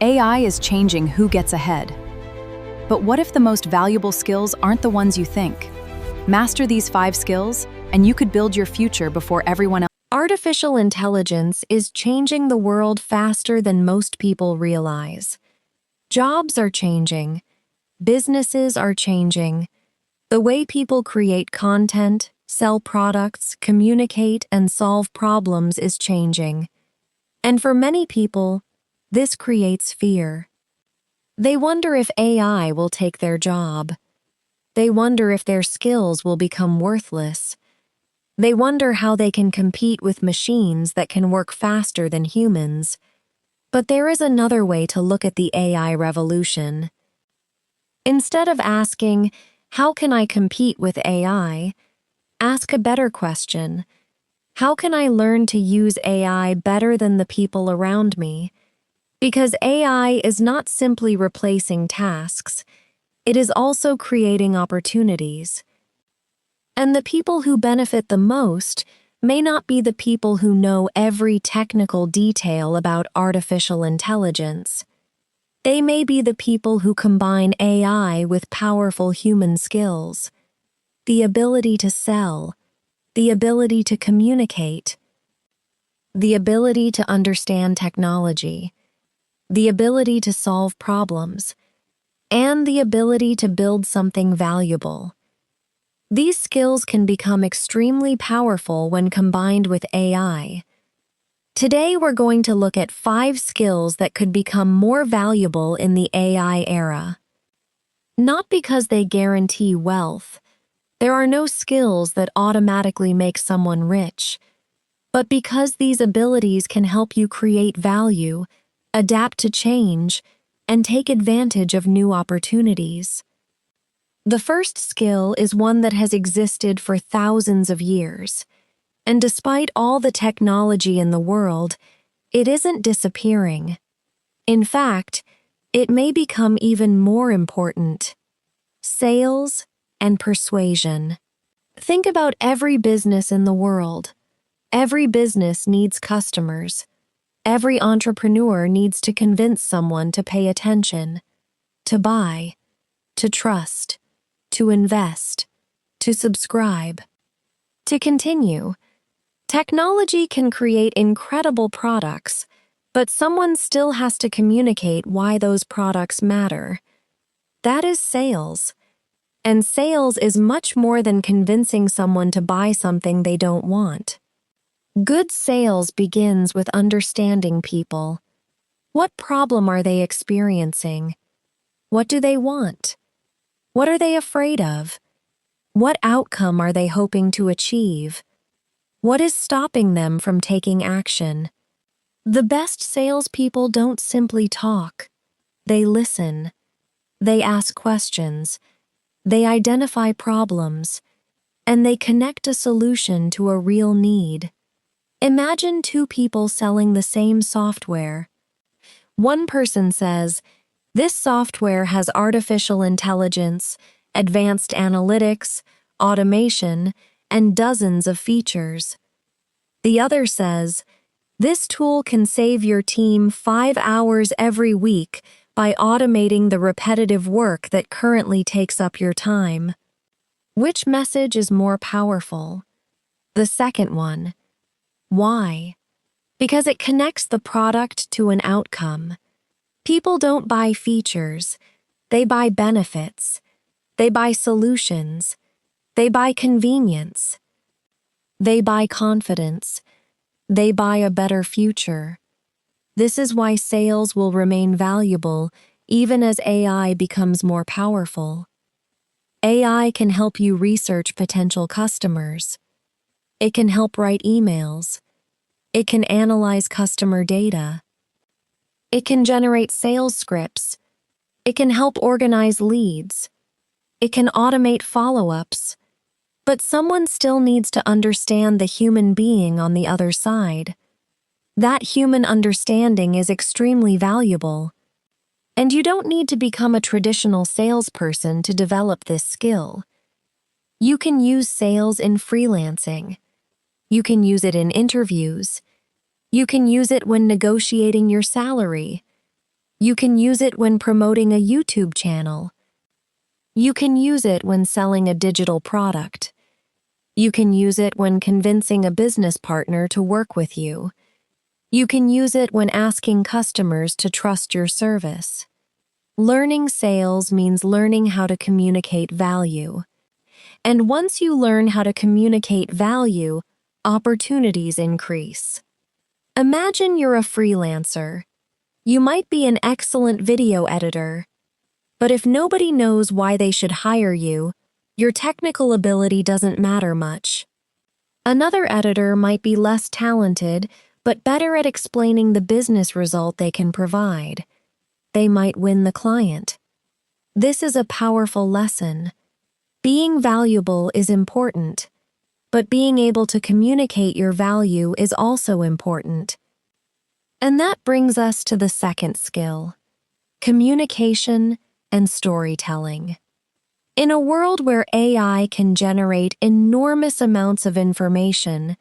AI is changing who gets ahead. But what if the most valuable skills aren't the ones you think? Master these 5 skills, and you could build your future before everyone else. Artificial intelligence is changing the world faster than most people realize. Jobs are changing. Businesses are changing. The way people create content, sell products, communicate, and solve problems is changing. And for many people, this creates fear. They wonder if AI will take their job. They wonder if their skills will become worthless. They wonder how they can compete with machines that can work faster than humans. But there is another way to look at the AI revolution. Instead of asking, "How can I compete with AI?" ask a better question. How can I learn to use AI better than the people around me? Because AI is not simply replacing tasks, it is also creating opportunities. And the people who benefit the most may not be the people who know every technical detail about artificial intelligence. They may be the people who combine AI with powerful human skills, the ability to sell, the ability to communicate, the ability to understand technology, the ability to solve problems, and the ability to build something valuable. These skills can become extremely powerful when combined with AI. Today, we're going to look at 5 skills that could become more valuable in the AI era. Not because they guarantee wealth. There are no skills that automatically make someone rich, but because these abilities can help you create value, adapt to change, and take advantage of new opportunities. The first skill is one that has existed for thousands of years, and despite all the technology in the world, it isn't disappearing. In fact, it may become even more important. Sales and persuasion. Think about every business in the world. Every business needs customers. Every entrepreneur needs to convince someone to pay attention, to buy, to trust, to invest, to subscribe. To continue, technology can create incredible products, but someone still has to communicate why those products matter. That is sales. And sales is much more than convincing someone to buy something they don't want. Good sales begins with understanding people. What problem are they experiencing? What do they want? What are they afraid of? What outcome are they hoping to achieve? What is stopping them from taking action? The best salespeople don't simply talk. They listen. They ask questions. They identify problems. And they connect a solution to a real need. Imagine 2 people selling the same software. One person says, "This software has artificial intelligence, advanced analytics, automation, and dozens of features." The other says, "This tool can save your team 5 hours every week by automating the repetitive work that currently takes up your time." Which message is more powerful? The second one. Why? Because it connects the product to an outcome. People don't buy features. They buy benefits. They buy solutions. They buy convenience. They buy confidence. They buy a better future. This is why sales will remain valuable even as AI becomes more powerful. AI can help you research potential customers. It can help write emails. It can analyze customer data. It can generate sales scripts. It can help organize leads. It can automate follow-ups. But someone still needs to understand the human being on the other side. That human understanding is extremely valuable. And you don't need to become a traditional salesperson to develop this skill. You can use sales in freelancing. You can use it in interviews. You can use it when negotiating your salary. You can use it when promoting a YouTube channel. You can use it when selling a digital product. You can use it when convincing a business partner to work with you. You can use it when asking customers to trust your service. Learning sales means learning how to communicate value. And once you learn how to communicate value, opportunities increase. Imagine you're a freelancer. You might be an excellent video editor, but if nobody knows why they should hire you, your technical ability doesn't matter much. Another editor might be less talented, but better at explaining the business result they can provide. They might win the client. This is a powerful lesson. Being valuable is important, but being able to communicate your value is also important. And that brings us to the second skill: communication and storytelling. In a world where AI can generate enormous amounts of information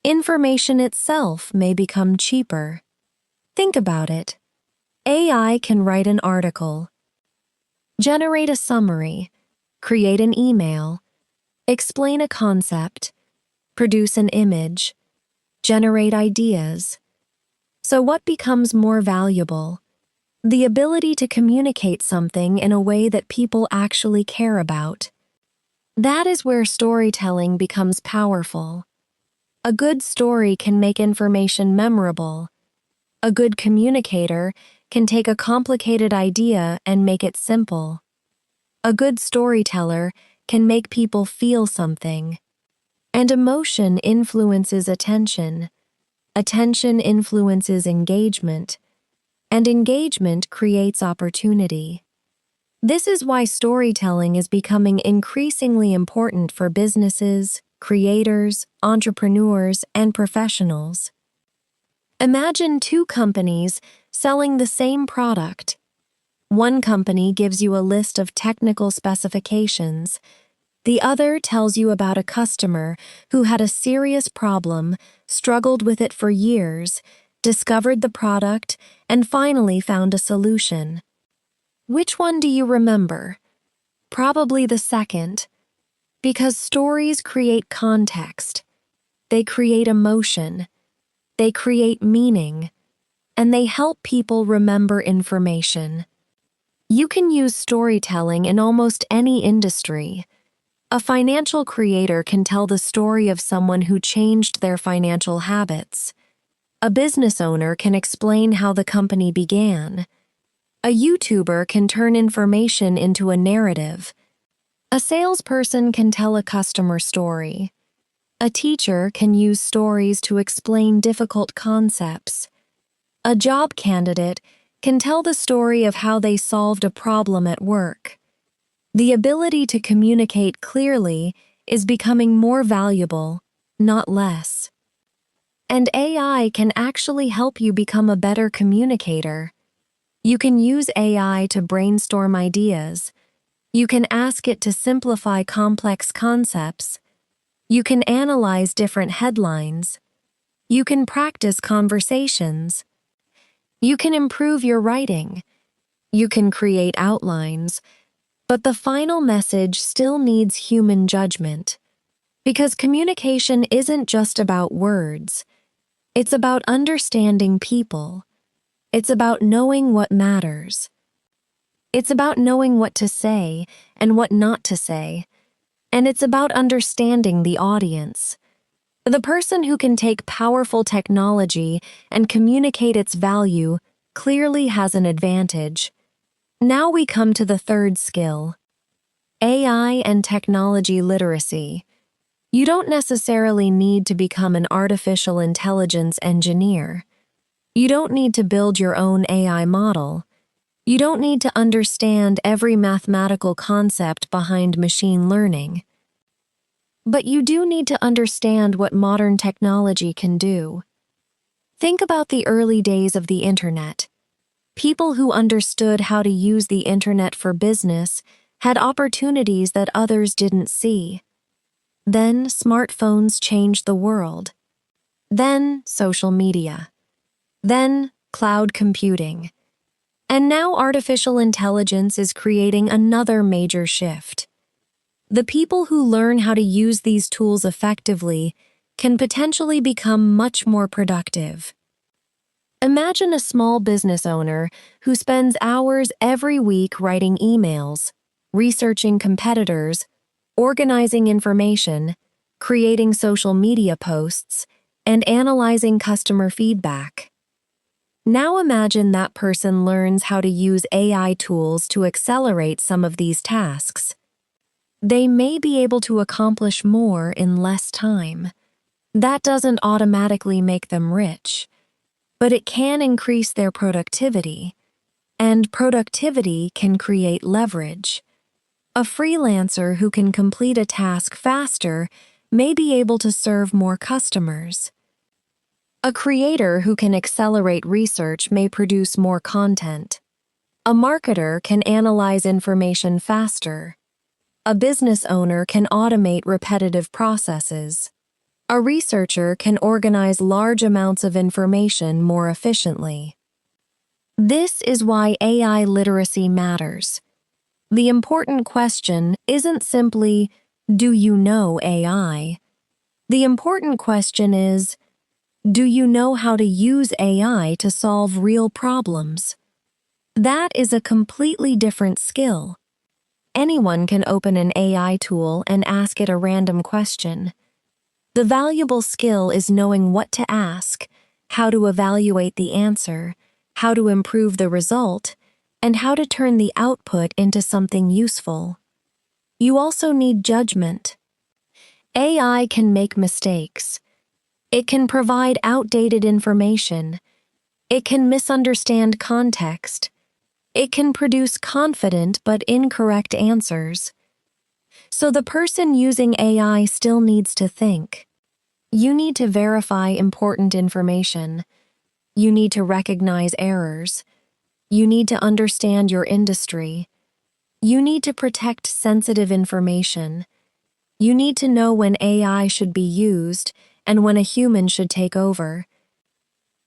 itself may become cheaper. Think about it. AI can write an article, generate a summary, create an email, explain a concept, produce an image, generate ideas. So what becomes more valuable? The ability to communicate something in a way that people actually care about. That is where storytelling becomes powerful. A good story can make information memorable. A good communicator can take a complicated idea and make it simple. A good storyteller can make people feel something. And emotion influences attention. Attention influences engagement. And engagement creates opportunity. This is why storytelling is becoming increasingly important for businesses, creators, entrepreneurs, and professionals. Imagine two companies selling the same product. One company gives you a list of technical specifications. The other tells you about a customer who had a serious problem, struggled with it for years, discovered the product, and finally found a solution. Which one do you remember? Probably the second, because stories create context. They create emotion. They create meaning. And they help people remember information. You can use storytelling in almost any industry. A financial creator can tell the story of someone who changed their financial habits. A business owner can explain how the company began. A YouTuber can turn information into a narrative. A salesperson can tell a customer story. A teacher can use stories to explain difficult concepts. A job candidate can tell the story of how they solved a problem at work. The ability to communicate clearly is becoming more valuable, not less. And AI can actually help you become a better communicator. You can use AI to brainstorm ideas. You can ask it to simplify complex concepts. You can analyze different headlines. You can practice conversations. You can improve your writing. You can create outlines. But the final message still needs human judgment. Because communication isn't just about words. It's about understanding people. It's about knowing what matters. It's about knowing what to say and what not to say. And it's about understanding the audience. The person who can take powerful technology and communicate its value clearly has an advantage. Now we come to the third skill: AI and technology literacy. You don't necessarily need to become an artificial intelligence engineer. You don't need to build your own AI model. You don't need to understand every mathematical concept behind machine learning. But you do need to understand what modern technology can do. Think about the early days of the internet. People who understood how to use the internet for business had opportunities that others didn't see. Then smartphones changed the world. Then social media. Then cloud computing. And now artificial intelligence is creating another major shift. The people who learn how to use these tools effectively can potentially become much more productive. Imagine a small business owner who spends hours every week writing emails, researching competitors, organizing information, creating social media posts, and analyzing customer feedback. Now imagine that person learns how to use AI tools to accelerate some of these tasks. They may be able to accomplish more in less time. That doesn't automatically make them rich, but it can increase their productivity, and productivity can create leverage. A freelancer who can complete a task faster may be able to serve more customers. A creator who can accelerate research may produce more content. A marketer can analyze information faster. A business owner can automate repetitive processes. A researcher can organize large amounts of information more efficiently. This is why AI literacy matters. The important question isn't simply, do you know AI? The important question is, do you know how to use AI to solve real problems? That is a completely different skill. Anyone can open an AI tool and ask it a random question. The valuable skill is knowing what to ask, how to evaluate the answer, how to improve the result, and how to turn the output into something useful. You also need judgment. AI can make mistakes. It can provide outdated information. It can misunderstand context. It can produce confident but incorrect answers. So the person using AI still needs to think. You need to verify important information. You need to recognize errors. You need to understand your industry. You need to protect sensitive information. You need to know when AI should be used and when a human should take over.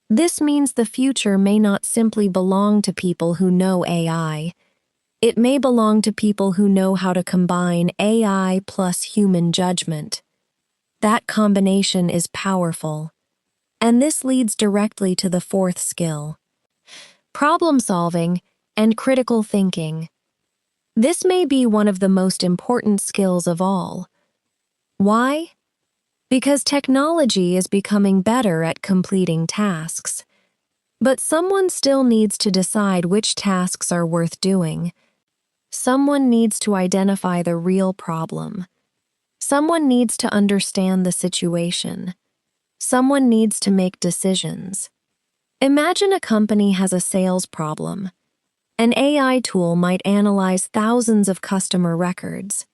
This means the future may not simply belong to people who know AI. It may belong to people who know how to combine AI plus human judgment. That combination is powerful. And this leads directly to the fourth skill: problem solving and critical thinking. This may be one of the most important skills of all. Why? Because technology is becoming better at completing tasks. But someone still needs to decide which tasks are worth doing. Someone needs to identify the real problem. Someone needs to understand the situation. Someone needs to make decisions. Imagine a company has a sales problem. An AI tool might analyze thousands of customer records.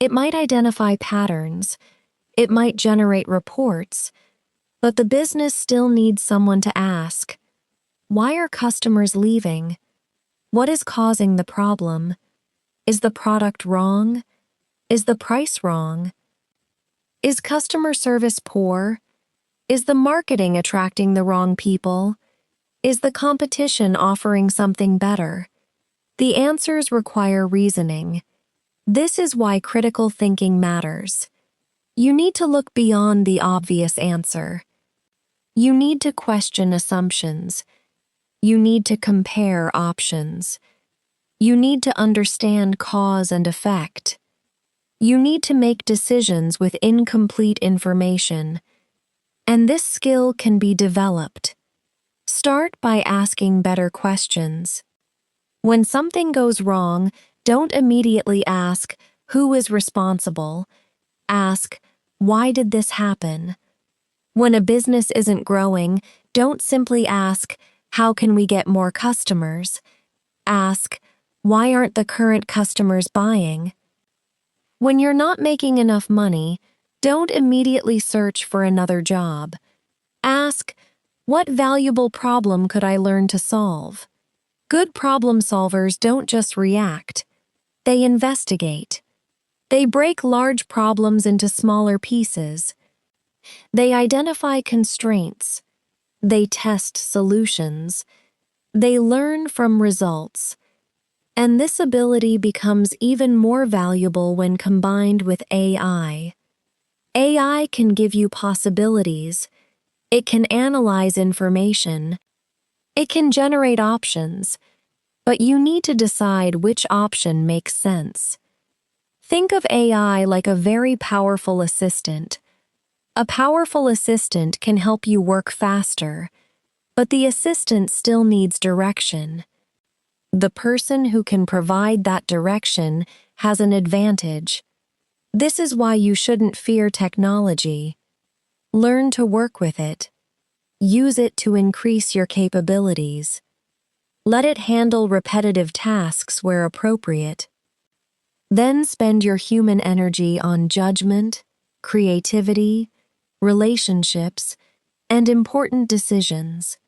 It might identify patterns. It might generate reports. But the business still needs someone to ask, why are customers leaving? What is causing the problem? Is the product wrong? Is the price wrong? Is customer service poor? Is the marketing attracting the wrong people? Is the competition offering something better? The answers require reasoning. This is why critical thinking matters. You need to look beyond the obvious answer. You need to question assumptions. You need to compare options. You need to understand cause and effect. You need to make decisions with incomplete information. And this skill can be developed. Start by asking better questions. When something goes wrong, don't immediately ask, who is responsible? Ask, why did this happen? When a business isn't growing, don't simply ask, how can we get more customers? Ask, why aren't the current customers buying? When you're not making enough money, don't immediately search for another job. Ask, what valuable problem could I learn to solve? Good problem solvers don't just react. They investigate. They break large problems into smaller pieces. They identify constraints. They test solutions. They learn from results, and this ability becomes even more valuable when combined with AI. AI can give you possibilities, it can analyze information, it can generate options, but you need to decide which option makes sense. Think of AI like a very powerful assistant. A powerful assistant can help you work faster, but the assistant still needs direction. The person who can provide that direction has an advantage. This is why you shouldn't fear technology. Learn to work with it. Use it to increase your capabilities. Let it handle repetitive tasks where appropriate. Then spend your human energy on judgment, creativity, relationships, and important decisions.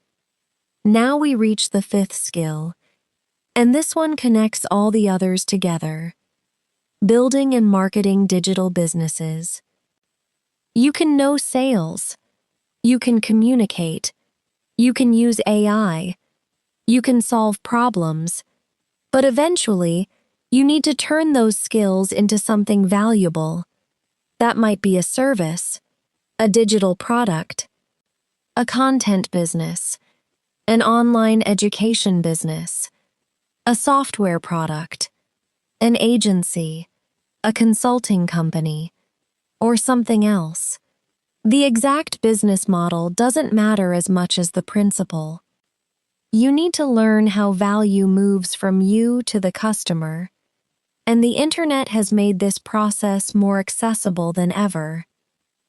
Now we reach the fifth skill, and this one connects all the others together. Building and marketing digital businesses. You can know sales. You can communicate. You can use AI. You can solve problems. But eventually, you need to turn those skills into something valuable. That might be a service, a digital product, a content business, an online education business, a software product, an agency, a consulting company, or something else. The exact business model doesn't matter as much as the principle. You need to learn how value moves from you to the customer, and the internet has made this process more accessible than ever.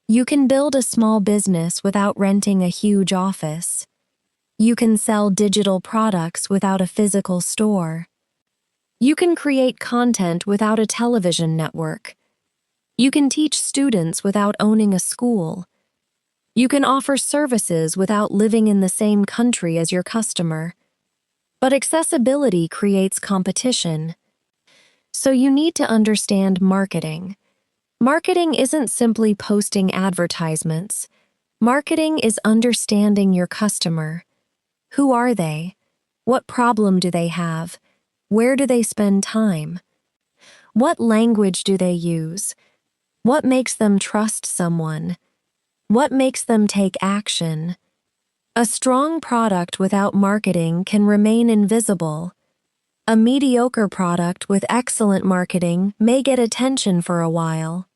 You can build a small business without renting a huge office. You can sell digital products without a physical store. You can create content without a television network. You can teach students without owning a school. You can offer services without living in the same country as your customer. But accessibility creates competition. So you need to understand marketing. Marketing isn't simply posting advertisements. Marketing is understanding your customer. Who are they? What problem do they have? Where do they spend time? What language do they use? What makes them trust someone? What makes them take action? A strong product without marketing can remain invisible. A mediocre product with excellent marketing may get attention for a while.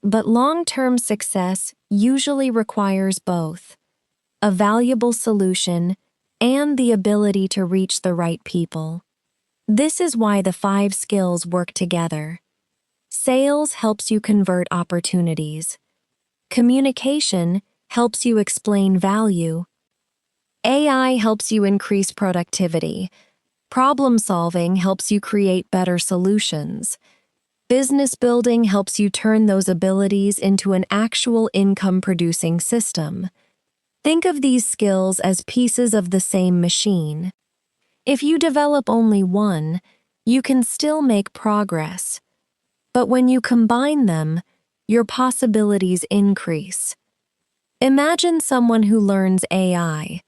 But long-term success usually requires both: a valuable solution and the ability to reach the right people. This is why the 5 skills work together. Sales helps you convert opportunities. Communication helps you explain value. AI helps you increase productivity. Problem solving helps you create better solutions. Business building helps you turn those abilities into an actual income-producing system. Think of these skills as pieces of the same machine. If you develop only one, you can still make progress. But when you combine them, your possibilities increase. Imagine someone who learns AI.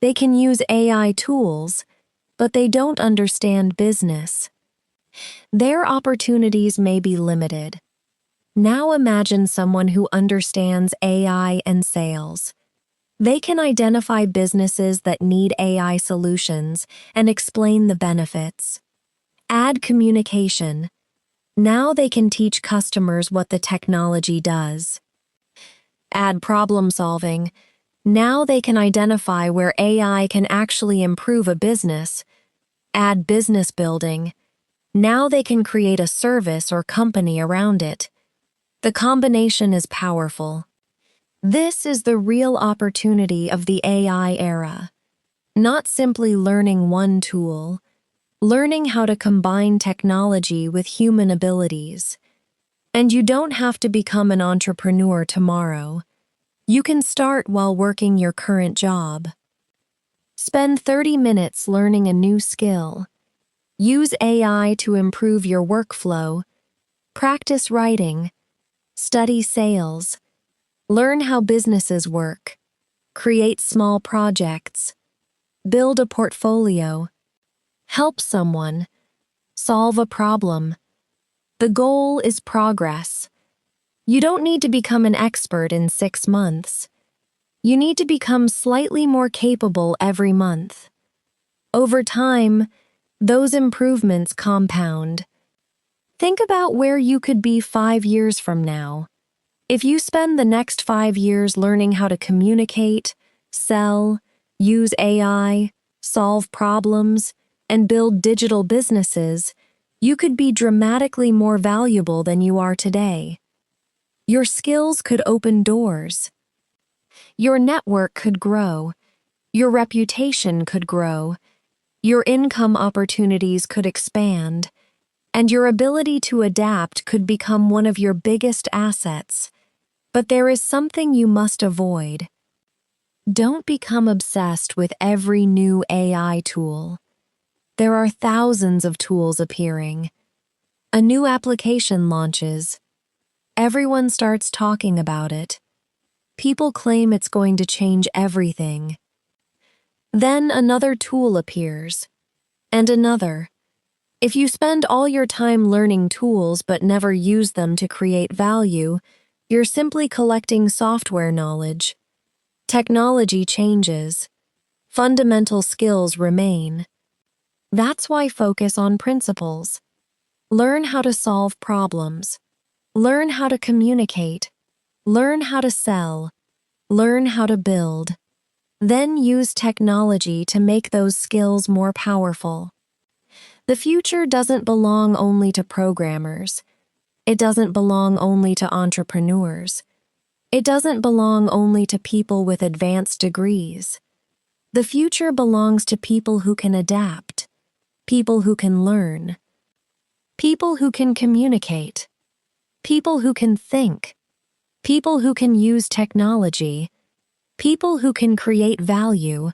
They can use AI tools, but they don't understand business. Their opportunities may be limited. Now imagine someone who understands AI and sales. They can identify businesses that need AI solutions and explain the benefits. Add communication. Now they can teach customers what the technology does. Add problem solving. Now they can identify where AI can actually improve a business. Add business building. Now they can create a service or company around it. The combination is powerful. This is the real opportunity of the AI era. Not simply learning one tool, learning how to combine technology with human abilities. And you don't have to become an entrepreneur tomorrow. You can start while working your current job. Spend 30 minutes learning a new skill. Use AI to improve your workflow. Practice writing. Study sales. Learn how businesses work. Create small projects. build a portfolio, help someone, solve a problem. The goal is progress. You don't need to become an expert in 6 months. You need to become slightly more capable every month. Over time, those improvements compound. Think about where you could be 5 years from now. If you spend the next 5 years learning how to communicate, sell, use AI, solve problems, and build digital businesses, you could be dramatically more valuable than you are today. Your skills could open doors. Your network could grow. Your reputation could grow. Your income opportunities could expand. And your ability to adapt could become one of your biggest assets. But there is something you must avoid. Don't become obsessed with every new AI tool. There are thousands of tools appearing. A new application launches. Everyone starts talking about it. People claim it's going to change everything. Then another tool appears. And another. If you spend all your time learning tools but never use them to create value, you're simply collecting software knowledge. Technology changes. Fundamental skills remain. That's why focus on principles. Learn how to solve problems. Learn how to communicate. Learn how to sell. Learn how to build. Then use technology to make those skills more powerful. The future doesn't belong only to programmers. It doesn't belong only to entrepreneurs. It doesn't belong only to people with advanced degrees. The future belongs to people who can adapt, people who can learn, people who can communicate, people who can think, people who can use technology, people who can create value,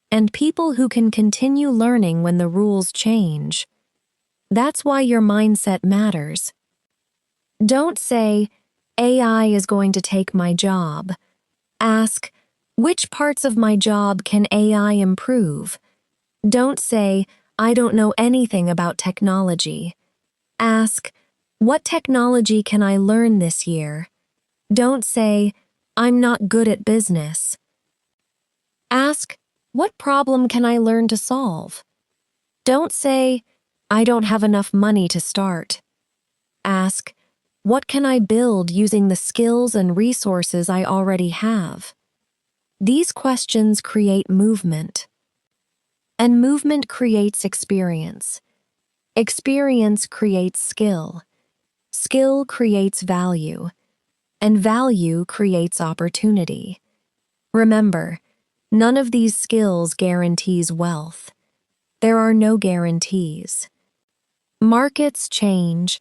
and people who can continue learning when the rules change. That's why your mindset matters. Don't say, AI is going to take my job. Ask, which parts of my job can AI improve? Don't say, I don't know anything about technology. Ask, what technology can I learn this year? Don't say, I'm not good at business. Ask, what problem can I learn to solve? Don't say, I don't have enough money to start. Ask, what can I build using the skills and resources I already have? These questions create movement. And movement creates experience. Experience creates skill. Skill creates value. And value creates opportunity. Remember, none of these skills guarantees wealth. There are no guarantees. Markets change.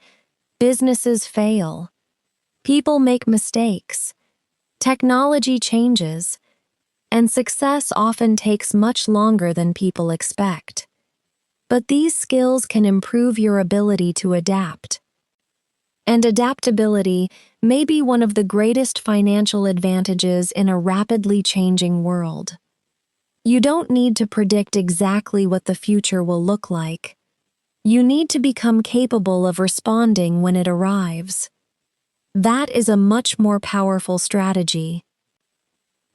Businesses fail. People make mistakes. Technology changes. And success often takes much longer than people expect. But these skills can improve your ability to adapt. And adaptability may be one of the greatest financial advantages in a rapidly changing world. You don't need to predict exactly what the future will look like. You need to become capable of responding when it arrives. That is a much more powerful strategy.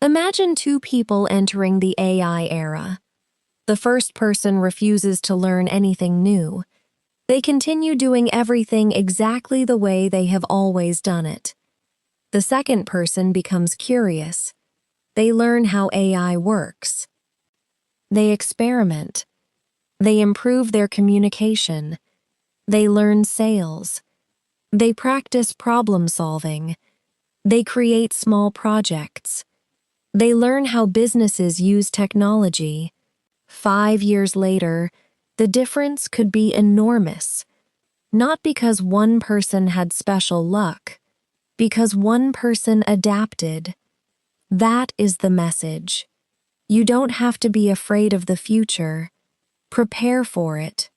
Imagine 2 people entering the AI era. The first person refuses to learn anything new. They continue doing everything exactly the way they have always done it. The second person becomes curious. They learn how AI works. They experiment. They improve their communication. They learn sales. They practice problem solving. They create small projects. They learn how businesses use technology. 5 years later, the difference could be enormous. Not because one person had special luck, because one person adapted. That is the message. You don't have to be afraid of the future. Prepare for it.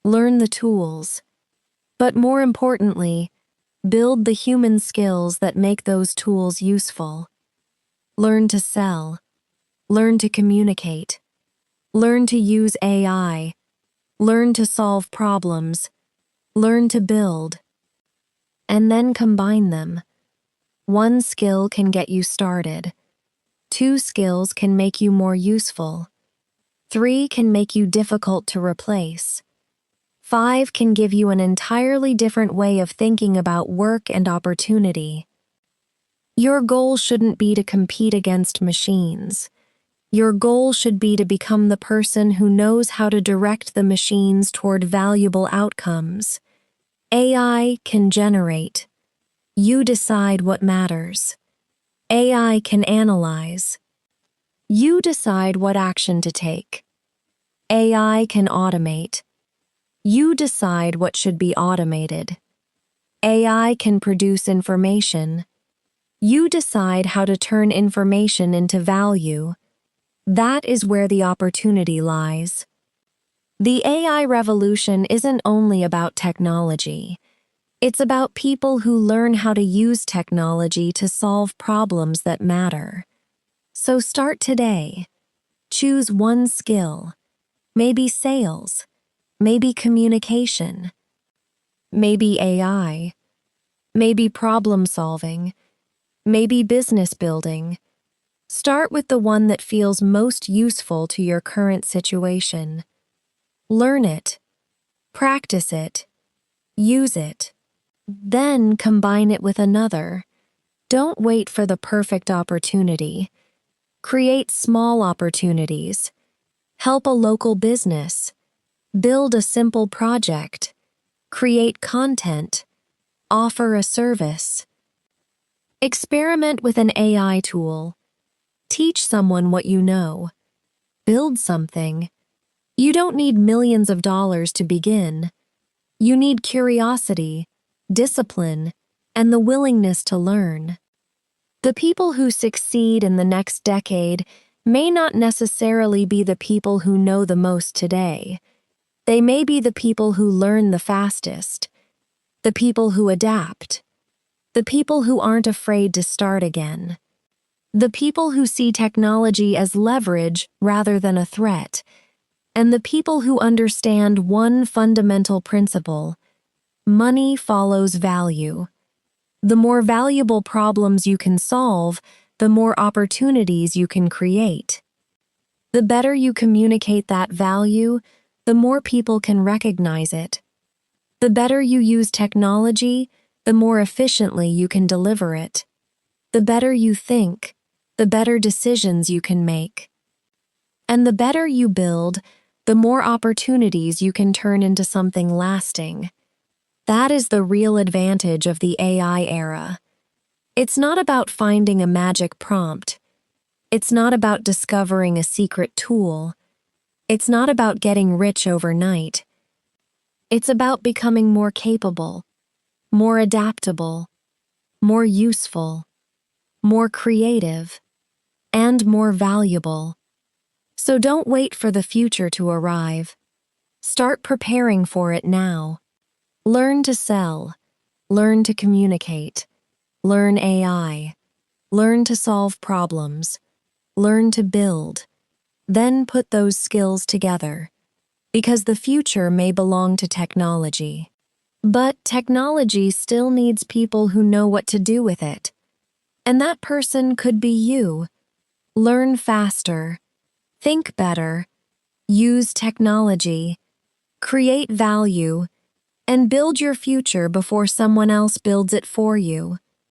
Learn the tools. But more importantly, build the human skills that make those tools useful. Learn to sell. Learn to communicate. Learn to use AI. Learn to solve problems. Learn to build. And then combine them. One skill can get you started. 2 skills can make you more useful. 3 can make you difficult to replace. 5 can give you an entirely different way of thinking about work and opportunity. Your goal shouldn't be to compete against machines. Your goal should be to become the person who knows how to direct the machines toward valuable outcomes. AI can generate. You decide what matters. AI can analyze. You decide what action to take. AI can automate. You decide what should be automated. AI can produce information. You decide how to turn information into value. That is where the opportunity lies. The AI revolution isn't only about technology. It's about people who learn how to use technology to solve problems that matter. So start today. Choose one skill. Maybe sales. Maybe communication. Maybe AI. Maybe problem solving. Maybe business building. Start with the one that feels most useful to your current situation. Learn it. Practice it. Use it. Then combine it with another. Don't wait for the perfect opportunity. Create small opportunities. Help a local business. Build a simple project. Create content. Offer a service. Experiment with an AI tool. Teach someone what you know. Build something. You don't need millions of dollars to begin. You need curiosity, discipline, and the willingness to learn. The people who succeed in the next decade may not necessarily be the people who know the most today. They may be the people who learn the fastest, the people who adapt, the people who aren't afraid to start again, the people who see technology as leverage rather than a threat, and the people who understand one fundamental principle: money follows value. The more valuable problems you can solve, the more opportunities you can create. The better you communicate that value, the more people can recognize it. The better you use technology, the more efficiently you can deliver it. The better you think, the better decisions you can make. And the better you build, the more opportunities you can turn into something lasting. That is the real advantage of the AI era. It's not about finding a magic prompt. It's not about discovering a secret tool. It's not about getting rich overnight. It's about becoming more capable, more adaptable, more useful, more creative, and more valuable. So don't wait for the future to arrive. Start preparing for it now. Learn to sell. Learn to communicate. Learn AI. Learn to solve problems. Learn to build. Then put those skills together. Because the future may belong to technology. But technology still needs people who know what to do with it. And that person could be you. Learn faster. Think better. Use technology. Create value. And build your future before someone else builds it for you.